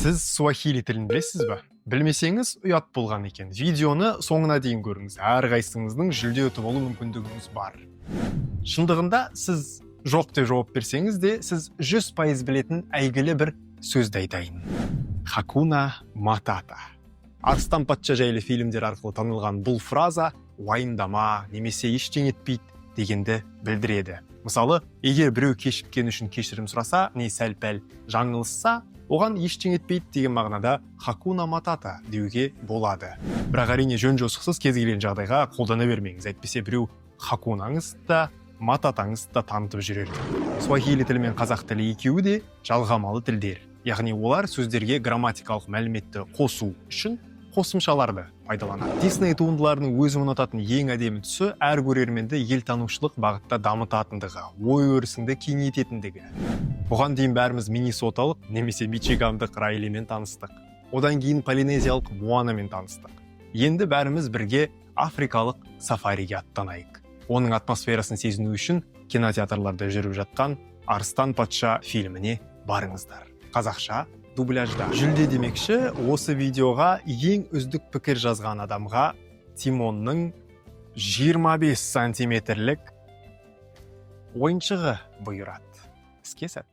Сіз суахили тілін білесіз бе? Білмесеңіз ұят болған екен. Видеоны соңына дейін көріңіз. Әрқайсыңыздың жүлде ұтып алу мүмкіндігіңіз бар. Шындығында сіз жоқ деп жауап берсеңіз де, сіз 100% білетін әйгілі бір сөзді айтайын. Хакуна Матата. Арыстан патша жайлы фильмдер арқылы танылған бұл фраза уайымдама, немесе ештеңе етпейді дегенді білдіреді. Мысалы, егер біреу кешіккен үшін кешірім сұраса, не сәл-пәл жаңылысса, оған ештеңе етпейді деген мағынада хакуна матата деуге болады. Бірақ әрине жөн-жосықсыз кез келген жағдайға қолдана бермеңіз. Әйтпесе біреу хакунаңызды да, мататаңызды да танытып жүрер. Суахили тілі мен қазақ тілі екеуі де жалғамалы тілдер. Яғни олар сөздерге грамматикалық мәліметті қосу үшін қосымшаларды пайдаланады. Дисней туындыларының өзі ұнататын ең әдемі тұсы әр көрерменді елтанушылық бағытта дамытатындығы, ой өрісіңді кеңейтетіндігі. Бұған дейін бәріміз Миннесоталық немесе Мичигандық Райлимен таныстық. Одан кейін Полинезиялық Моанамен таныстық. Енді бәріміз бірге африкалық сафариге аттанайық. Оның атмосферасын сезіну үшін кинотеатрларда жүріп жатқан Арыстан патша фильміне барыңыздар. Қазақша дубляжда. Жүлде демекші, осы видеоға ең үздік пікір жазған адамға Тимонның 25 сантиметрлік ойыншығы бұйырады. Іске сәт.